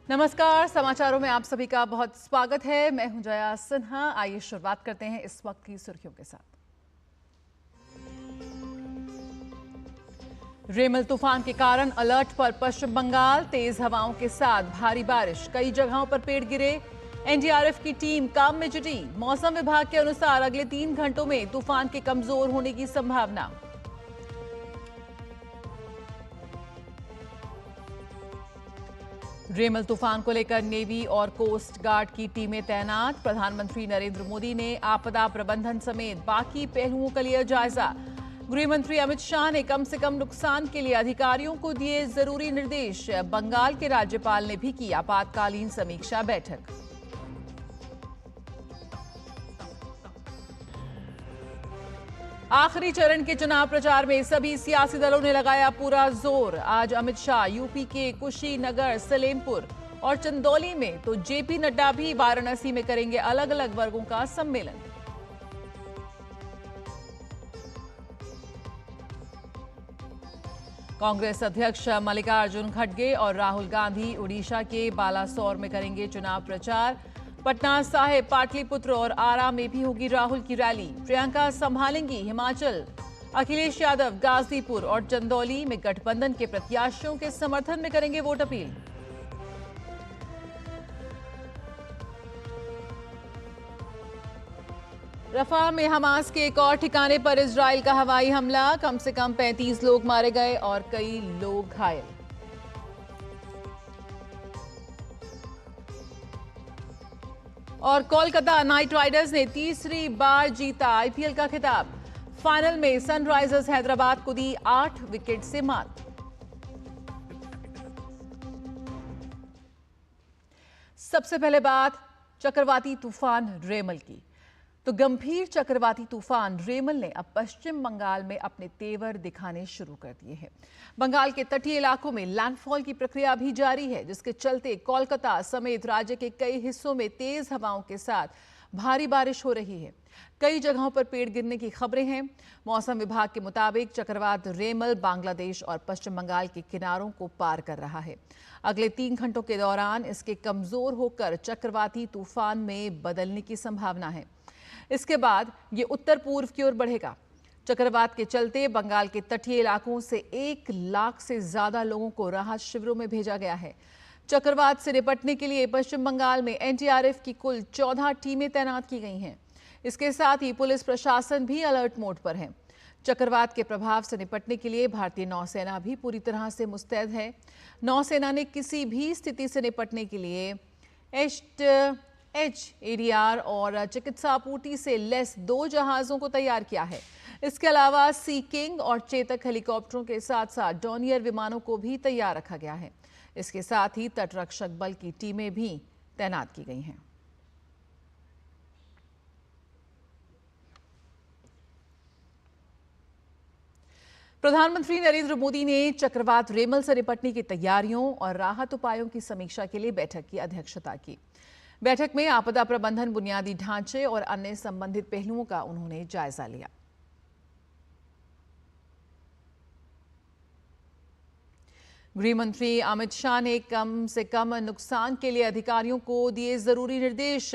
नमस्कार, समाचारों में आप सभी का बहुत स्वागत है। मैं हूं जया सिन्हा। आइए शुरुआत करते हैं इस वक्त की सुर्खियों के साथ। रेमल तूफान के कारण अलर्ट पर पश्चिम बंगाल, तेज हवाओं के साथ भारी बारिश, कई जगहों पर पेड़ गिरे। एनडीआरएफ की टीम काम में जुटी। मौसम विभाग के अनुसार अगले 3 घंटों में तूफान के कमजोर होने की संभावना। रेमल तूफान को लेकर नेवी और कोस्ट गार्ड की टीमें तैनात। प्रधानमंत्री नरेंद्र मोदी ने आपदा प्रबंधन समेत बाकी पहलुओं का लिया जायजा। गृह मंत्री अमित शाह ने कम से कम नुकसान के लिए अधिकारियों को दिए जरूरी निर्देश। बंगाल के राज्यपाल ने भी की आपातकालीन समीक्षा बैठक। आखिरी चरण के चुनाव प्रचार में सभी सियासी दलों ने लगाया पूरा जोर। आज अमित शाह यूपी के कुशीनगर, सलेमपुर और चंदौली में, तो जेपी नड्डा भी वाराणसी में करेंगे अलग अलग वर्गों का सम्मेलन। कांग्रेस अध्यक्ष मल्लिकार्जुन खड़गे और राहुल गांधी उड़ीसा के बालासोर में करेंगे चुनाव प्रचार। पटना साहिब, पाटलिपुत्र और आरा में भी होगी राहुल की रैली। प्रियंका संभालेंगी हिमाचल। अखिलेश यादव गाजीपुर और चंदौली में गठबंधन के प्रत्याशियों के समर्थन में करेंगे वोट अपील। रफा में हमास के एक और ठिकाने पर इजराइल का हवाई हमला, कम से कम 35 लोग मारे गए और कई लोग घायल। और कोलकाता नाइट राइडर्स ने तीसरी बार जीता आईपीएल का खिताब। फाइनल में सनराइजर्स हैदराबाद को दी 8 विकेट से मात। सबसे पहले बात चक्रवाती तूफान रेमल की। तो गंभीर चक्रवाती तूफान रेमल ने अब पश्चिम बंगाल में अपने तेवर दिखाने शुरू कर दिए हैं। बंगाल के तटीय इलाकों में लैंडफॉल की प्रक्रिया भी जारी है, जिसके चलते कोलकाता समेत राज्य के कई हिस्सों में तेज हवाओं के साथ भारी बारिश हो रही है। कई जगहों पर पेड़ गिरने की खबरें हैं। मौसम विभाग के मुताबिक चक्रवात रेमल बांग्लादेश और पश्चिम बंगाल के किनारों को पार कर रहा है। अगले 3 घंटों के दौरान इसके कमजोर होकर चक्रवाती तूफान में बदलने की संभावना है। इसके बाद ये उत्तर पूर्व की ओर बढ़ेगा। चक्रवात के चलते बंगाल के तटीय इलाकों से 1 लाख से ज्यादा लोगों को राहत शिविरों में भेजा गया है। चक्रवात से निपटने के लिए पश्चिम बंगाल में एनडीआरएफ की कुल 14 टीमें तैनात की गई हैं। इसके साथ ही पुलिस प्रशासन भी अलर्ट मोड पर है। चक्रवात के प्रभाव से निपटने के लिए भारतीय नौसेना भी पूरी तरह से मुस्तैद है। नौसेना ने किसी भी स्थिति से निपटने के लिए एडीआर और चिकित्सा आपूर्ति से लैस 2 जहाजों को तैयार किया है। इसके अलावा सी किंग और चेतक हेलीकॉप्टरों के साथ साथ डॉनियर विमानों को भी तैयार रखा गया है। इसके साथ ही तटरक्षक बल की टीमें भी तैनात की गई हैं। प्रधानमंत्री नरेंद्र मोदी ने चक्रवात रेमल से निपटने की तैयारियों और राहत उपायों की समीक्षा के लिए बैठक की अध्यक्षता की। बैठक में आपदा प्रबंधन, बुनियादी ढांचे और अन्य संबंधित पहलुओं का उन्होंने जायजा लिया। गृह मंत्री अमित शाह ने कम से कम नुकसान के लिए अधिकारियों को दिए जरूरी निर्देश।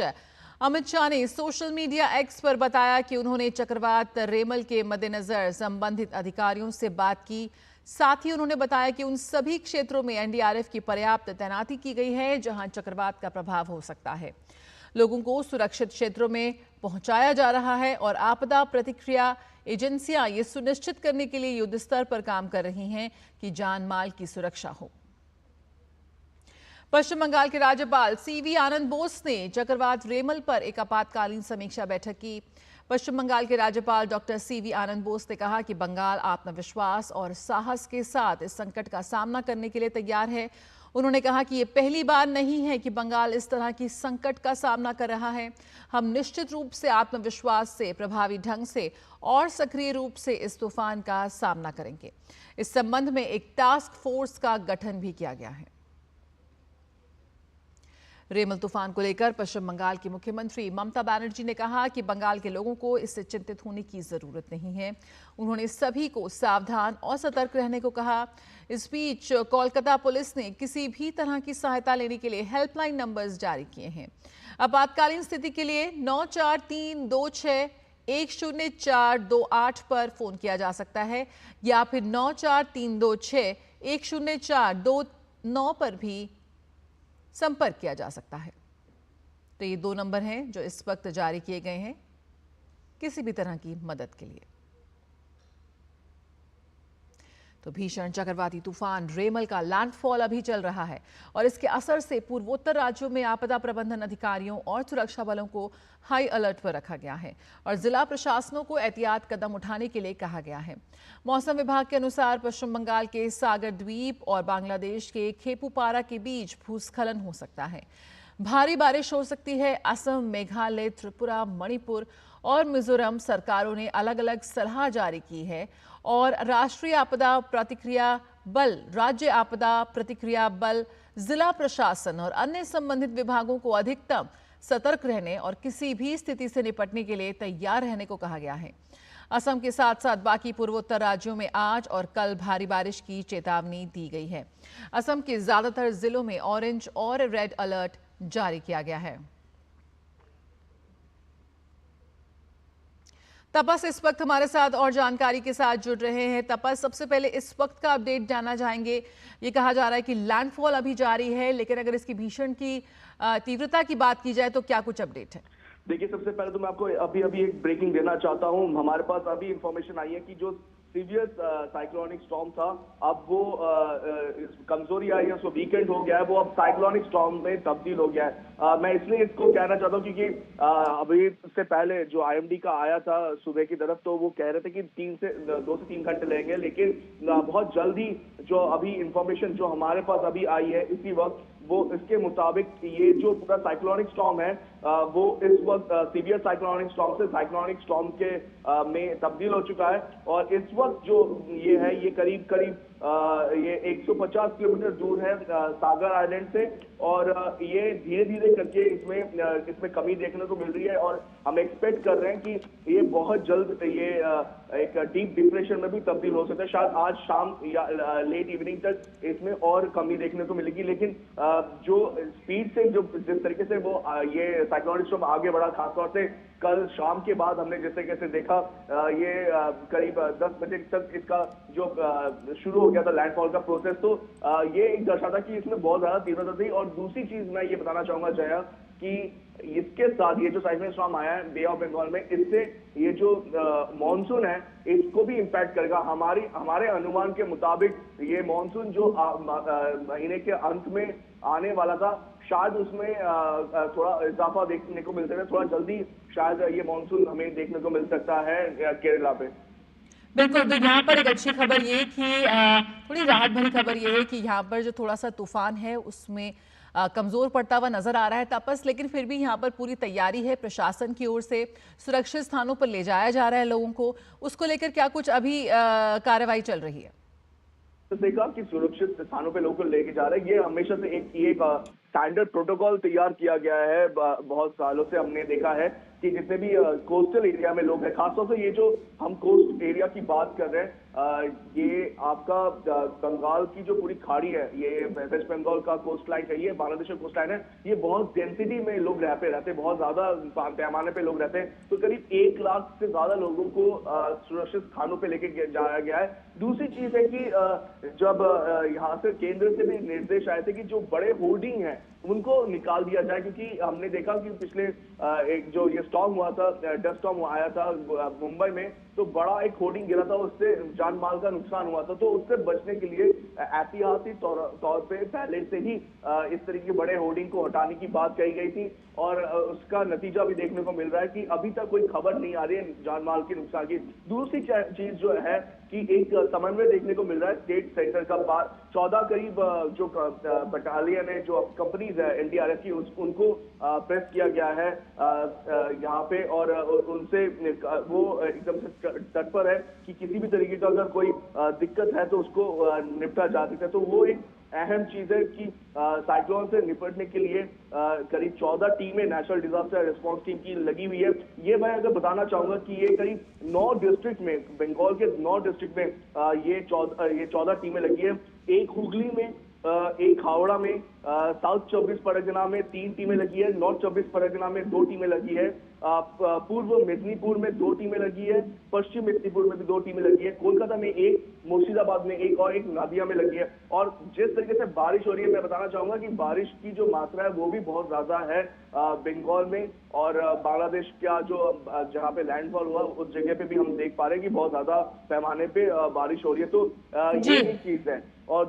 अमित शाह ने सोशल मीडिया एक्स पर बताया कि उन्होंने चक्रवात रेमल के मद्देनजर संबंधित अधिकारियों से बात की। साथ ही उन्होंने बताया कि उन सभी क्षेत्रों में एनडीआरएफ की पर्याप्त तैनाती की गई है जहां चक्रवात का प्रभाव हो सकता है। लोगों को सुरक्षित क्षेत्रों में पहुंचाया जा रहा है और आपदा प्रतिक्रिया एजेंसियां ये सुनिश्चित करने के लिए युद्ध स्तर पर काम कर रही हैं कि जान माल की सुरक्षा हो। पश्चिम बंगाल के राज्यपाल सीवी आनंद बोस ने चक्रवात रेमल पर एक आपातकालीन समीक्षा बैठक की। पश्चिम बंगाल के राज्यपाल डॉक्टर सीवी आनंद बोस ने कहा कि बंगाल आत्मविश्वास और साहस के साथ इस संकट का सामना करने के लिए तैयार है। उन्होंने कहा कि ये पहली बार नहीं है कि बंगाल इस तरह की संकट का सामना कर रहा है। हम निश्चित रूप से आत्मविश्वास से, प्रभावी ढंग से और सक्रिय रूप से इस तूफान का सामना करेंगे। इस संबंध में एक टास्क फोर्स का गठन भी किया गया है। रेमल तूफान को लेकर पश्चिम बंगाल की मुख्यमंत्री ममता बनर्जी ने कहा कि बंगाल के लोगों को इससे चिंतित होने की जरूरत नहीं है। उन्होंने सभी को सावधान और सतर्क रहने को कहा। इस बीच कोलकाता पुलिस ने किसी भी तरह की सहायता लेने के लिए हेल्पलाइन नंबर्स जारी किए हैं। आपातकालीन स्थिति के लिए 9432610428 पर फोन किया जा सकता है या फिर 9432610429 पर भी संपर्क किया जा सकता है। तो ये 2 नंबर हैं जो इस वक्त जारी किए गए हैं किसी भी तरह की मदद के लिए। तो भीषण चक्रवाती तूफान रेमल का लैंडफॉल अभी चल रहा है और इसके असर से पूर्वोत्तर राज्यों में आपदा प्रबंधन अधिकारियों और सुरक्षा बलों को हाई अलर्ट पर रखा गया है और जिला प्रशासनों को एहतियात कदम उठाने के लिए कहा गया है। मौसम विभाग के अनुसार पश्चिम बंगाल के सागर द्वीप और बांग्लादेश के खेपुपारा के बीच भूस्खलन हो सकता है। भारी बारिश हो सकती है। असम, मेघालय, त्रिपुरा, मणिपुर और मिजोरम सरकारों ने अलग अलग सलाह जारी की है और राष्ट्रीय आपदा प्रतिक्रिया बल, राज्य आपदा प्रतिक्रिया बल, जिला प्रशासन और अन्य संबंधित विभागों को अधिकतम सतर्क रहने और किसी भी स्थिति से निपटने के लिए तैयार रहने को कहा गया है। असम के साथ साथ बाकी पूर्वोत्तर राज्यों में आज और कल भारी बारिश की चेतावनी दी गई है। असम के ज्यादातर जिलों में ऑरेंज और रेड अलर्ट जारी किया गया है। तपस इस वक्त हमारे साथ और जानकारी के साथ जुड़ रहे हैं। तपस, सबसे पहले इस वक्त का अपडेट जानना चाहेंगे। ये कहा जा रहा है कि लैंडफॉल अभी जारी है, लेकिन अगर इसकी भीषण की तीव्रता की बात की जाए तो क्या कुछ अपडेट है? देखिए, सबसे पहले तो मैं आपको अभी एक ब्रेकिंग देना चाहता हूं। हमारे पास अभी इंफॉर्मेशन आई है कि जो सीवियर साइक्लोनिक स्टॉर्म था, अब वो कमजोरी आई है, उसको वीकेंड हो गया है, वो अब साइक्लोनिक स्टॉर्म में तब्दील हो गया है। मैं इसलिए इसको कहना चाहता हूँ क्योंकि अभी से पहले जो IMD का आया था सुबह की तरफ, तो वो कह रहे थे कि 2 से 3 घंटे लगेंगे, लेकिन बहुत जल्दी जो अभी इंफॉर्मेशन जो हमारे पास अभी आई है इसी वक्त, वो इसके मुताबिक ये जो पूरा साइक्लोनिक स्टॉर्म है वो इस वक्त सीवियर साइक्लोनिक स्टॉर्म से साइक्लोनिक स्टॉर्म के में तब्दील हो चुका है। और इस वक्त जो ये है, ये करीब ये 150 किलोमीटर दूर है सागर आइलैंड से, और ये धीरे धीरे करके इसमें कमी देखने को मिल रही है और हम एक्सपेक्ट कर रहे हैं कि ये बहुत जल्द ये एक डीप डिप्रेशन में भी तब्दील हो सकता है। शायद आज शाम या लेट इवनिंग तक इसमें और कमी देखने को मिलेगी, लेकिन जो स्पीड से जिस तरीके से वो ये साइक्लोनिक स्टॉर्म आगे बढ़ा, खासतौर से कल शाम के बाद हमने जिस तरीके से देखा, ये करीब 10 बजे तक इसका जो शुरू हो गया था लैंडफॉल का प्रोसेस, तो ये दर्शाता कि इसमें बहुत ज्यादा तीव्रता थी। और दूसरी चीज मैं ये बताना चाहूंगा जया कि इसके साथ ये जो साइक्लोनिक स्टॉर्म आया है बे ऑफ बंगाल में, इससे ये जो मॉनसून है इसको भी इम्पैक्ट करेगा। हमारे अनुमान के मुताबिक ये मॉनसून जो महीने के अंत में आने वाला था, शायद उसमें थोड़ा इजाफा देखने को मिल सकता है, थोड़ा जल्दी शायद ये मॉनसून हमें देखने को मिल सकता है केरला पे। बिल्कुल। तो यहाँ पर एक अच्छी खबर ये कि थोड़ी राहत भरी खबर ये है कि यहाँ पर जो थोड़ा सा तूफान है उसमें कमजोर पड़ता हुआ नजर आ रहा है तपस, लेकिन फिर भी यहाँ पर पूरी तैयारी है प्रशासन की ओर से, सुरक्षित स्थानों पर ले जाया जा रहा है लोगों को। उसको लेकर क्या कुछ अभी कार्रवाई चल रही है? तो देखा कि सुरक्षित स्थानों पे लोगों को लेके जा रहे हैं, ये हमेशा से एक स्टैंडर्ड प्रोटोकॉल तैयार किया गया है। बहुत सालों से हमने देखा है कि जितने भी कोस्टल एरिया में लोग हैं, खासतौर से ये जो हम कोस्ट एरिया की बात कर रहे हैं, ये आपका बंगाल की जो पूरी खाड़ी है, ये वेस्ट बंगाल का कोस्ट लाइन है, ये बांग्लादेश का कोस्ट लाइन है, ये बहुत डेंसिटी में लोग रहते बहुत ज्यादा पैमाने पे लोग रहते हैं। तो करीब 1 लाख से ज्यादा लोगों को सुरक्षित स्थानों पे लेके जाया गया है। दूसरी चीज है कि जब यहाँ से केंद्र से भी निर्देश आए थे कि जो बड़े होर्डिंग है उनको निकाल दिया जाए, क्योंकि हमने देखा कि पिछले एक जो ये स्टॉर्म हुआ था, डस्ट स्टॉर्म आया था मुंबई में, तो बड़ा एक होर्डिंग गिरा था, उससे जान माल का नुकसान हुआ था। तो उससे बचने के लिए एहतियाती तौर पे पहले से ही इस तरह के बड़े होर्डिंग को हटाने की बात कही गई थी, और उसका नतीजा भी देखने को मिल रहा है कि अभी तक कोई खबर नहीं आ रही है जान माल के नुकसान की। दूसरी चीज जो है कि एक समन्वय देखने को मिल रहा है स्टेट सेंटर का। 14 करीब जो बटालियन है, जो कंपनीज है NDRF की, उनको प्रेस किया गया है यहाँ पे, और उनसे वो एकदम से तत्पर है कि किसी भी तरीके का अगर कोई दिक्कत है तो उसको निपटा जा सकता है। तो वो एक अहम चीज है कि साइक्लोन से निपटने के लिए करीब 14 टीमें नेशनल डिजास्टर रिस्पांस टीम की लगी हुई है। ये मैं अगर बताना चाहूंगा कि ये करीब 9 डिस्ट्रिक्ट में, बंगाल के 9 डिस्ट्रिक्ट में ये 14 टीमें लगी है। एक हुगली में, एक हावड़ा में, साउथ 24 परगना में 3 टीमें लगी है, नॉर्थ 24 परगना में 2 टीमें लगी है, पूर्व मेदिनीपुर में 2 टीमें लगी है, पश्चिम मेदिनीपुर में भी 2 टीमें लगी है, कोलकाता में 1, मुर्शिदाबाद में 1 और एक नादिया में लगी है। और जिस तरीके से बारिश हो रही है, मैं बताना चाहूंगा कि बारिश की जो मात्रा है वो भी बहुत ज्यादा है बंगाल में, और बांग्लादेश का जो जहाँ पे लैंडफॉल हुआ उस जगह पे भी हम देख पा रहे हैं कि बहुत ज्यादा पैमाने पे बारिश हो रही है। तो ये एक चीज है। और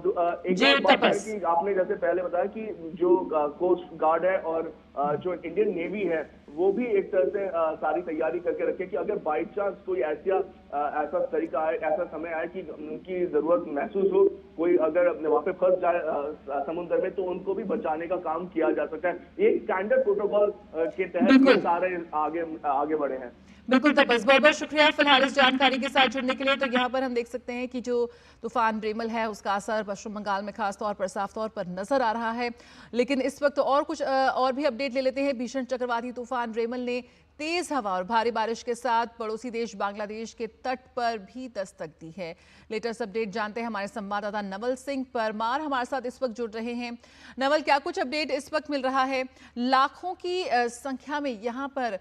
एक और बात है कि आपने जैसे पहले बताया कि जो कोस्ट गार्ड है और जो इंडियन नेवी है वो भी एक तरह से सारी तैयारी करके रखे कि अगर बाई चांस कोई ऐसा तरीका आए, ऐसा समय आए कि उनकी जरूरत महसूस हो, कोई अगर वहां पे फंस जाए समुद्र में, तो उनको भी बचाने का काम किया जा सकता है। एक स्टैंडर्ड प्रोटोकॉल के तहत ये सारे आगे बढ़े हैं। बिल्कुल तपस, बहुत बहुत शुक्रिया फिलहाल इस जानकारी के साथ जुड़ने के लिए। तो यहाँ पर हम देख सकते हैं कि जो तूफान रेमल है उसका असर पश्चिम बंगाल में खास तौर पर साफ तौर पर नजर आ रहा है। लेकिन इस वक्त और कुछ और भी अपडेट ले लेते हैं। भीषण चक्रवाती तूफान रेमल ने तेज हवा और भारी बारिश के साथ पड़ोसी देश बांग्लादेश के तट पर भी दस्तक दी है। लेटेस्ट अपडेट जानते हैं हमारे संवाददाता नवल सिंह परमार हमारे साथ इस वक्त जुड़ रहे हैं। नवल, क्या कुछ अपडेट इस वक्त मिल रहा है? लाखों की संख्या में यहाँ पर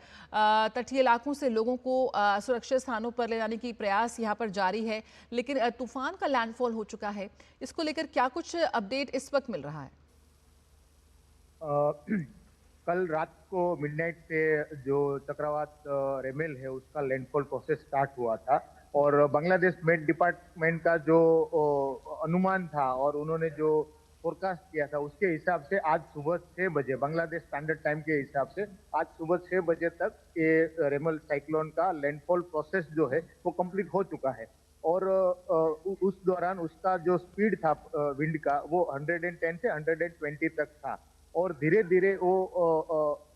तटीय इलाकों से लोगों को सुरक्षित स्थानों पर ले जाने की प्रयास यहाँ पर जारी है, लेकिन तूफान का लैंडफॉल हो चुका है। इसको लेकर क्या कुछ अपडेट इस वक्त मिल रहा है? कल रात को मिडनाइट से जो चक्रवात रेमेल है उसका लैंडफॉल प्रोसेस स्टार्ट हुआ था, और बांग्लादेश मेट डिपार्टमेंट का जो अनुमान था और उन्होंने जो फोरकास्ट किया था उसके हिसाब से आज सुबह 6 बजे बांग्लादेश स्टैंडर्ड टाइम के हिसाब से आज सुबह 6 बजे तक ये रेमल साइक्लोन का लैंडफॉल प्रोसेस जो है वो कंप्लीट हो चुका है। और उस दौरान उसका जो स्पीड था विंड का वो 110 से 120 तक था, और धीरे धीरे वो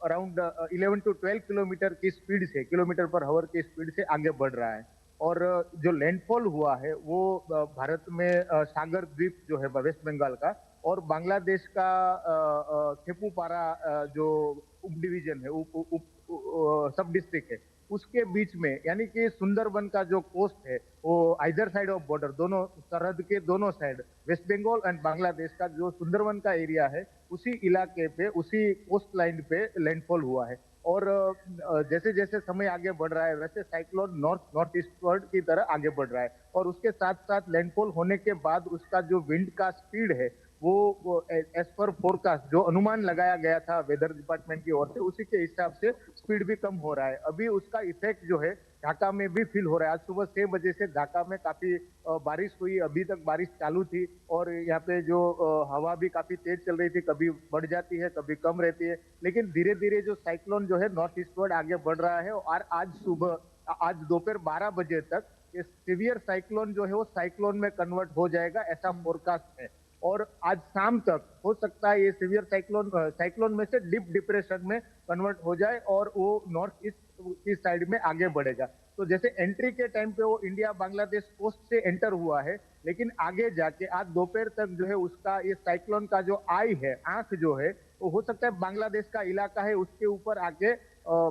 अराउंड 11 to 12 किलोमीटर की स्पीड से, किलोमीटर पर आवर की स्पीड से आगे बढ़ रहा है। और जो लैंडफॉल हुआ है वो भारत में सागर द्वीप जो है वेस्ट बंगाल का और बांग्लादेश का खेपुपारा जो उप डिवीजन है, सब डिस्ट्रिक्ट है, उसके बीच में, यानी कि सुंदरबन का जो कोस्ट है वो आइदर साइड ऑफ बॉर्डर, दोनों सरहद के दोनों side, West Bengal and Bangladesh का जो सुंदरबन का एरिया है उसी इलाके पे, उसी कोस्ट लाइन पे लैंडफॉल हुआ है। और जैसे जैसे समय आगे बढ़ रहा है वैसे साइक्लोन नॉर्थ ईस्टवर्ड की तरह आगे बढ़ रहा है, और उसके साथ साथ लैंडफॉल होने के बाद उसका जो विंड का स्पीड है वो एज पर फोरकास्ट जो अनुमान लगाया गया था वेदर डिपार्टमेंट की ओर से, उसी के हिसाब से स्पीड भी कम हो रहा है। अभी उसका इफेक्ट जो है ढाका में भी फील हो रहा है। आज सुबह 6 बजे से ढाका में काफी बारिश हुई, अभी तक बारिश चालू थी, और यहाँ पे जो हवा भी काफी तेज चल रही थी, कभी बढ़ जाती है कभी कम रहती है, लेकिन धीरे धीरे जो साइक्लोन जो है नॉर्थ ईस्टवर्ड आगे बढ़ रहा है। और आज दोपहर 12 बजे तक ये सीवियर साइक्लोन जो है वो साइक्लोन में कन्वर्ट हो जाएगा, ऐसा फोरकास्ट है। और आज शाम तक हो सकता है ये सीवियर साइक्लोन में से डीप डिप्रेशन में कन्वर्ट हो जाए और वो नॉर्थ ईस्ट की साइड में आगे बढ़ेगा। तो जैसे एंट्री के टाइम पे वो इंडिया बांग्लादेश कोस्ट से एंटर हुआ है, लेकिन आगे जाके आज दोपहर तक जो है उसका ये साइक्लोन का जो आई है, आंख जो है, वो हो सकता है बांग्लादेश का इलाका है उसके ऊपर आके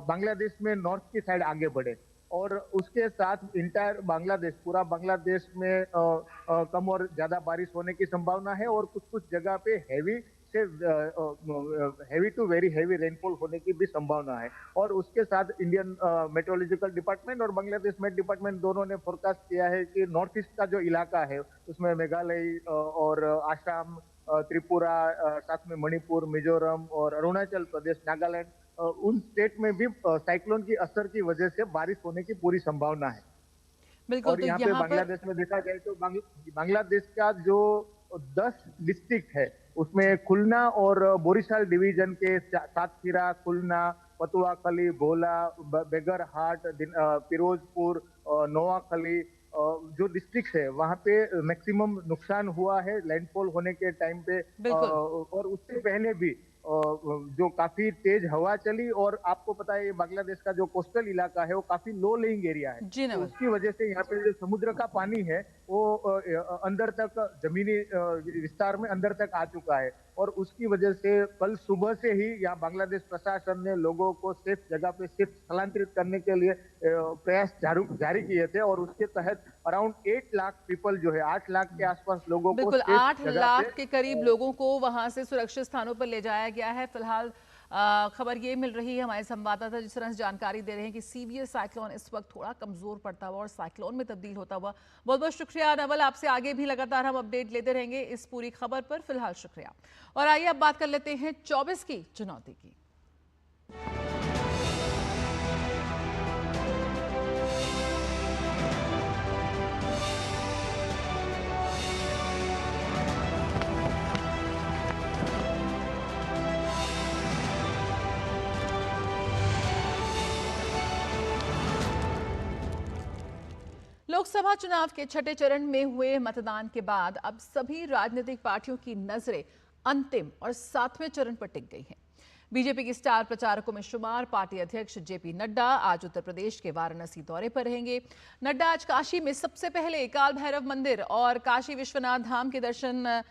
बांग्लादेश में नॉर्थ की साइड आगे बढ़े। और उसके साथ इंटायर बांग्लादेश, पूरा बांग्लादेश में कम और ज्यादा बारिश होने की संभावना है, और कुछ कुछ जगह पे heavy to very heavy rainfall होने की भी संभावना है। और उसके साथ इंडियन मेट्रोलॉजिकल डिपार्टमेंट और बांग्लादेश मेट डिपार्टमेंट दोनों ने फोरकास्ट किया है कि नॉर्थ ईस्ट का जो इलाका है उसमें मेघालय और आसाम, त्रिपुरा, साथ में मणिपुर, मिजोरम और अरुणाचल प्रदेश, नागालैंड, उन स्टेट में भी साइक्लोन की असर की वजह से बारिश होने की पूरी संभावना है। बिल्कुल। और यहाँ पे बांग्लादेश में देखा जाए तो बांग्लादेश का जो 10 डिस्ट्रिक्ट है उसमें खुलना और बोरीशाल डिवीजन के सातखीरा, खुलना, पतुआखली, भोला, बेगरहाट, फिरोजपुर, नोआखली जो डिस्ट्रिक्ट है वहां पे मैक्सिमम नुकसान हुआ है लैंडफॉल होने के टाइम पे। और उससे पहले भी जो काफी तेज हवा चली, और आपको पता है ये बांग्लादेश का जो कोस्टल इलाका है वो काफी लो लेइंग एरिया है, जी तो नवल। उसकी वजह से यहाँ पे जो समुद्र का पानी है वो अंदर तक जमीनी विस्तार में अंदर तक आ चुका है, और उसकी वजह से कल सुबह से ही यहाँ बांग्लादेश प्रशासन ने लोगों को सेफ जगह पे सिर्फ स्थलांतरित करने के लिए प्रयास जारी किए थे, और उसके तहत अराउंड 8 लाख पीपल जो है 8 लाख के आसपास लोगों को बिल्कुल safe 8 जगह लाख पे के करीब लोगों को वहां से सुरक्षित स्थानों पर ले जाया गया है। फिलहाल खबर ये मिल रही है, हमारे संवाददाता जिस तरह से जानकारी दे रहे हैं कि सीवियर साइक्लोन इस वक्त थोड़ा कमजोर पड़ता हुआ और साइक्लोन में तब्दील होता हुआ। बहुत बहुत शुक्रिया नवल, आपसे आगे भी लगातार हम अपडेट लेते रहेंगे इस पूरी खबर पर। फिलहाल शुक्रिया। और आइए अब बात कर लेते हैं 24 की चुनौती की। लोकसभा चुनाव के छठे चरण में हुए मतदान के बाद अब सभी राजनीतिक पार्टियों की नजरें अंतिम और 7वें चरण पर टिक गई हैं। बीजेपी के स्टार प्रचारकों में शुमार पार्टी अध्यक्ष जेपी नड्डा आज उत्तर प्रदेश के वाराणसी दौरे पर रहेंगे। नड्डा आज काशी में सबसे पहले काल भैरव मंदिर और काशी विश्वनाथ धाम के दर्शन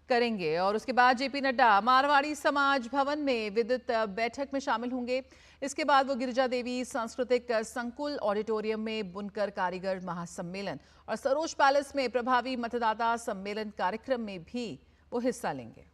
करेंगे और उसके बाद जेपी नड्डा मारवाड़ी समाज भवन में विद्युत बैठक में शामिल होंगे। इसके बाद वो गिरिजा देवी सांस्कृतिक संकुल ऑडिटोरियम में बुनकर कारीगर महासम्मेलन और सरोज पैलेस में प्रभावी मतदाता सम्मेलन कार्यक्रम में भी वो हिस्सा लेंगे।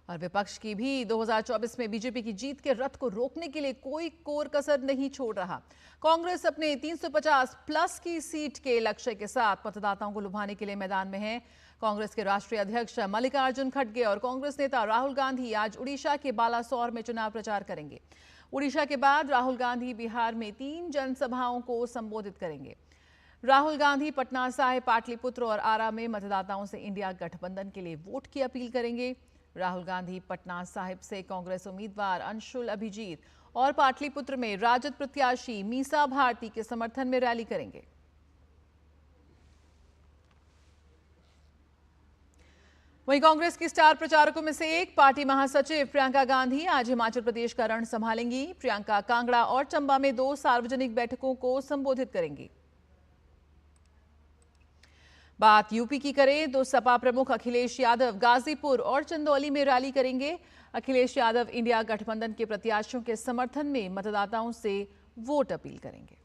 और विपक्ष की भी 2024 में बीजेपी की जीत के रथ को रोकने के लिए कोई कोर कसर नहीं छोड़ रहा। कांग्रेस अपने 350 प्लस की सीट के लक्ष्य के साथ मतदाताओं को लुभाने के लिए मैदान में है। कांग्रेस के राष्ट्रीय अध्यक्ष मल्लिकार्जुन खड़गे और कांग्रेस नेता राहुल गांधी आज उड़ीसा के बालासोर में चुनाव प्रचार करेंगे। उड़ीसा के बाद राहुल गांधी बिहार में 3 जनसभाओं को संबोधित करेंगे। राहुल गांधी पटना साहिब, पाटलिपुत्र और आरा में मतदाताओं से इंडिया गठबंधन के लिए वोट की अपील करेंगे। राहुल गांधी पटना साहिब से कांग्रेस उम्मीदवार अंशुल अभिजीत और पाटलिपुत्र में राजद प्रत्याशी मीसा भारती के समर्थन में रैली करेंगे। वहीं कांग्रेस की स्टार प्रचारकों में से एक पार्टी महासचिव प्रियंका गांधी आज हिमाचल प्रदेश का रण संभालेंगी। प्रियंका कांगड़ा और चंबा में 2 सार्वजनिक बैठकों को संबोधित करेंगी। बात यूपी की करें तो सपा प्रमुख अखिलेश यादव गाजीपुर और चंदौली में रैली करेंगे। अखिलेश यादव इंडिया गठबंधन के प्रत्याशियों के समर्थन में मतदाताओं से वोट अपील करेंगे।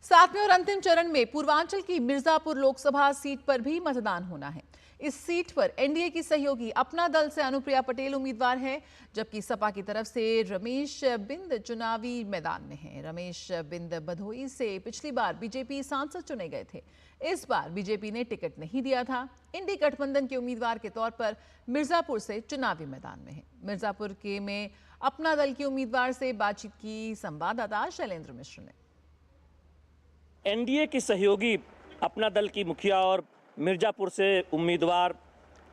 7वें और अंतिम चरण में पूर्वांचल की मिर्जापुर लोकसभा सीट पर भी मतदान होना है। इस सीट पर एनडीए की सहयोगी अपना दल से अनुप्रिया पटेल उम्मीदवार है, जबकि सपा की तरफ से रमेश बिंद चुनावी मैदान में हैं। रमेश बिंद भदोही से पिछली बार बीजेपी सांसद चुने गए थे। इस बार बीजेपी ने टिकट नहीं दिया था। इंडी गठबंधन के उम्मीदवार के तौर पर मिर्जापुर से चुनावी मैदान में है। मिर्जापुर के में अपना दल के उम्मीदवार से बातचीत की संवाददाता शैलेंद्र मिश्र ने। एनडीए की सहयोगी अपना दल की मुखिया और मिर्जापुर से उम्मीदवार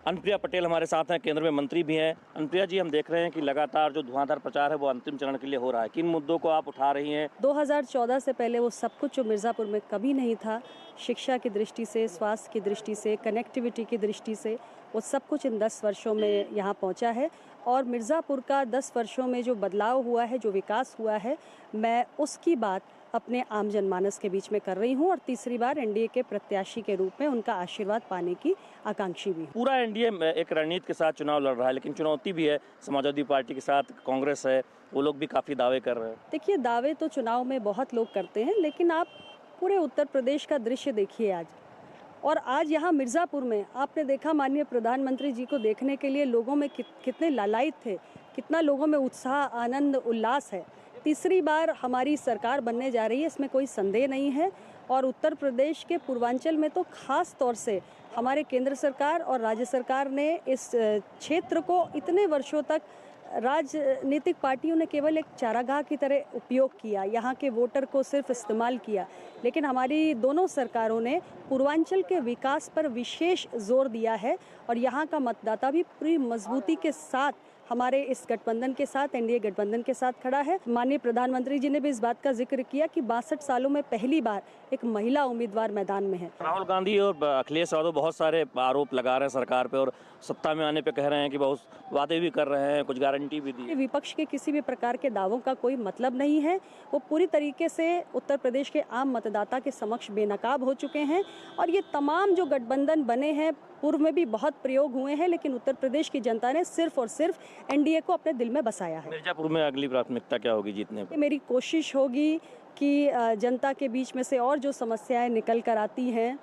अनुप्रिया पटेल हमारे साथ हैं, केंद्र में मंत्री भी हैं। अनुप्रिया जी, हम देख रहे हैं कि लगातार जो धुआंधार प्रचार है वो अंतिम चरण के लिए हो रहा है। किन मुद्दों को आप उठा रही हैं? 2014 से पहले वो सब कुछ जो मिर्ज़ापुर में कभी नहीं था, शिक्षा की दृष्टि से, स्वास्थ्य की दृष्टि से, कनेक्टिविटी की दृष्टि से, वो सब कुछ इन 10 वर्षों में यहाँ पहुँचा है। और मिर्ज़ापुर का 10 वर्षों में जो बदलाव हुआ है, जो विकास हुआ है, मैं उसकी बात अपने आम जनमानस के बीच में कर रही हूं और तीसरी बार एनडीए के प्रत्याशी के रूप में उनका आशीर्वाद पाने की आकांक्षी भी हूं। पूरा एनडीए एक रणनीति के साथ चुनाव लड़ रहा है, लेकिन चुनौती भी है। समाजवादी पार्टी के साथ कांग्रेस है, वो लोग भी काफ़ी दावे कर रहे हैं। देखिए, दावे तो चुनाव में बहुत लोग करते हैं, लेकिन आप पूरे उत्तर प्रदेश का दृश्य देखिए आज। और आज यहाँ मिर्ज़ापुर में आपने देखा, माननीय प्रधानमंत्री जी को देखने के लिए लोगों में कितने लालायित थे, कितना लोगों में उत्साह, आनंद, उल्लास है। तीसरी बार हमारी सरकार बनने जा रही है, इसमें कोई संदेह नहीं है। और उत्तर प्रदेश के पूर्वांचल में तो खास तौर से हमारे केंद्र सरकार और राज्य सरकार ने इस क्षेत्र को इतने वर्षों तक राजनीतिक पार्टियों ने केवल एक चारागाह की तरह उपयोग किया, यहाँ के वोटर को सिर्फ इस्तेमाल किया। लेकिन हमारी दोनों सरकारों ने पूर्वांचल के विकास पर विशेष जोर दिया है और यहाँ का मतदाता भी पूरी मजबूती के साथ हमारे इस गठबंधन के साथ, एनडीए गठबंधन के साथ खड़ा है। माननीय प्रधानमंत्री जी ने भी इस बात का जिक्र किया कि 62 सालों में पहली बार एक महिला उम्मीदवार मैदान में है। राहुल गांधी और अखिलेश यादव बहुत सारे आरोप लगा रहे हैं सरकार पे और सत्ता में आने पे कह रहे हैं कि बहुत वादे भी कर रहे हैं, कुछ गारंटी भी दी। विपक्ष के किसी भी प्रकार के दावों का कोई मतलब नहीं है। वो पूरी तरीके से उत्तर प्रदेश के आम मतदाता के समक्ष बेनकाब हो चुके हैं और ये तमाम जो गठबंधन बने हैं, पूर्व में भी बहुत प्रयोग हुए हैं, लेकिन उत्तर प्रदेश की जनता ने सिर्फ और सिर्फ एनडीए को अपने दिल में बसाया है। मिर्जापुर में अगली प्राथमिकता क्या होगी जीतने पर? मेरी कोशिश होगी कि जनता के बीच में से और जो समस्याएं निकल कर आती हैं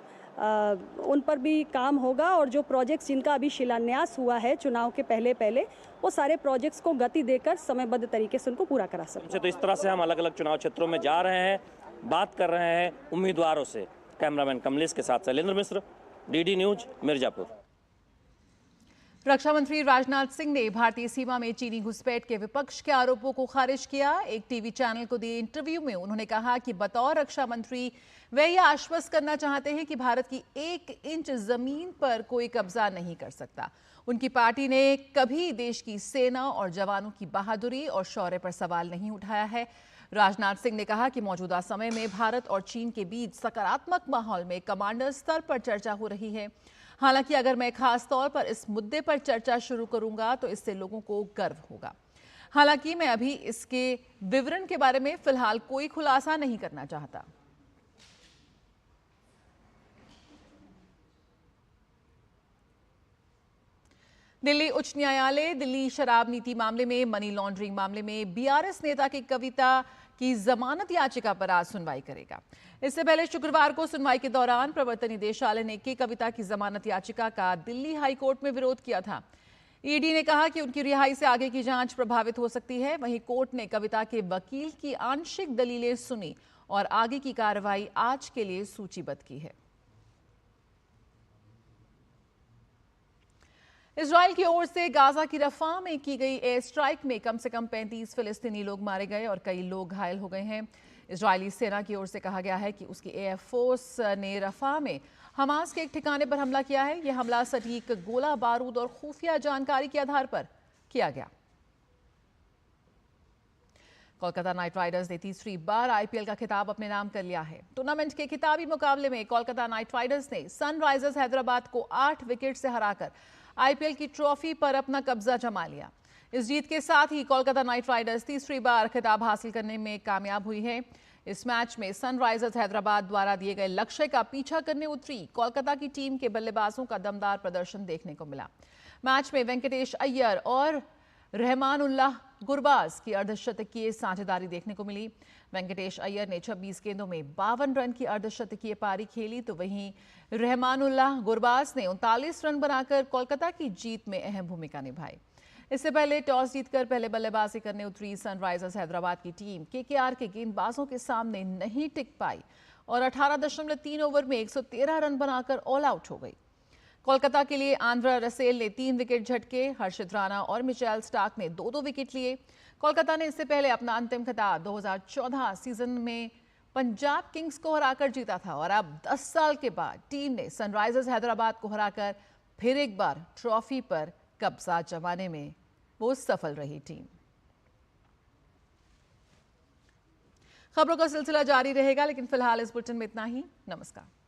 उन पर भी काम होगा और जो प्रोजेक्ट्स जिनका अभी शिलान्यास हुआ है चुनाव के पहले वो सारे प्रोजेक्ट्स को गति देकर समयबद्ध तरीके से उनको पूरा करा सकते हैं। तो इस तरह से हम अलग अलग चुनाव क्षेत्रों में जा रहे हैं, बात कर रहे हैं उम्मीदवारों से। कैमरामैन कमलेश के साथ शैलेंद्र मिश्र, डीडी न्यूज, मिर्जापुर। रक्षा मंत्री राजनाथ सिंह ने भारतीय सीमा में चीनी घुसपैठ के विपक्ष के आरोपों को खारिज किया। एक टीवी चैनल को दिए इंटरव्यू में उन्होंने कहा कि बतौर रक्षा मंत्री वे यह आश्वस्त करना चाहते हैं कि भारत की 1 इंच जमीन पर कोई कब्जा नहीं कर सकता। उनकी पार्टी ने कभी देश की सेना और जवानों की बहादुरी और शौर्य पर सवाल नहीं उठाया है। राजनाथ सिंह ने कहा कि मौजूदा समय में भारत और चीन के बीच सकारात्मक माहौल में कमांडर स्तर पर चर्चा हो रही है। हालांकि अगर मैं खास तौर पर इस मुद्दे पर चर्चा शुरू करूंगा तो इससे लोगों को गर्व होगा। हालांकि मैं अभी इसके विवरण के बारे में फिलहाल कोई खुलासा नहीं करना चाहता। दिल्ली उच्च न्यायालय दिल्ली शराब नीति मामले में मनी लॉन्ड्रिंग मामले में बीआरएस नेता की कविता की जमानत याचिका पर आज सुनवाई करेगा। इससे पहले शुक्रवार को सुनवाई के दौरान प्रवर्तन निदेशालय ने के कविता की जमानत याचिका का दिल्ली हाई कोर्ट में विरोध किया था। ईडी ने कहा कि उनकी रिहाई से आगे की जांच प्रभावित हो सकती है। वहीं कोर्ट ने कविता के वकील की आंशिक दलीलें सुनी और आगे की कार्रवाई आज के लिए सूचीबद्ध की है। इजराइल की ओर से गाजा की रफा में की गई एयर स्ट्राइक में कम से कम 35 फिलिस्तीनी लोग मारे गए और कई लोग घायल हो गए हैं। इजरायली सेना की ओर से कहा गया है कि उसकी एयर फोर्स ने रफा में हमास के एक ठिकाने पर हमला किया है। यह हमला सटीक गोला बारूद और खुफिया जानकारी के आधार पर किया गया। कोलकाता नाइट राइडर्स ने तीसरी बार आईपीएल का खिताब अपने नाम कर लिया है। टूर्नामेंट के खिताबी मुकाबले में कोलकाता नाइट राइडर्स ने सनराइजर्स हैदराबाद को 8 विकेट से हराकर आईपीएल की ट्रॉफी पर अपना कब्जा जमा लिया। इस जीत के साथ ही कोलकाता नाइट राइडर्स तीसरी बार खिताब हासिल करने में कामयाब हुई है। इस मैच में सनराइजर्स हैदराबाद द्वारा दिए गए लक्ष्य का पीछा करने उतरी कोलकाता की टीम के बल्लेबाजों का दमदार प्रदर्शन देखने को मिला। मैच में वेंकटेश अय्यर और रहमानुल्लाह गुरबाज की अर्धशतकीय साझेदारी देखने को मिली। वेंकटेश अय्यर ने 26 गेंदों में 52 रन की अर्धशतकीय पारी खेली, तो वहीं रहमानुल्लाह गुरबाज ने 39 रन बनाकर कोलकाता की जीत में अहम भूमिका निभाई। इससे पहले टॉस जीतकर पहले बल्लेबाजी करने उतरी सनराइजर्स हैदराबाद की टीम केकेआर के गेंदबाजों के सामने नहीं टिक पाई और 18.3 ओवर में 113 रन बनाकर ऑल आउट हो गई। कोलकाता के लिए आंद्रा रसेल ने 3 विकेट झटके, हर्षित राणा और मिचेल स्टार्क ने 2-2 विकेट लिए। कोलकाता ने इससे पहले अपना अंतिम खिताब 2014 सीजन में पंजाब किंग्स को हराकर जीता था और अब 10 साल के बाद टीम ने सनराइजर्स हैदराबाद को हराकर फिर एक बार ट्रॉफी पर कब्जा जमाने में वो सफल रही टीम। खबरों का सिलसिला जारी रहेगा, लेकिन फिलहाल इस बुलेटिन में इतना ही। नमस्कार।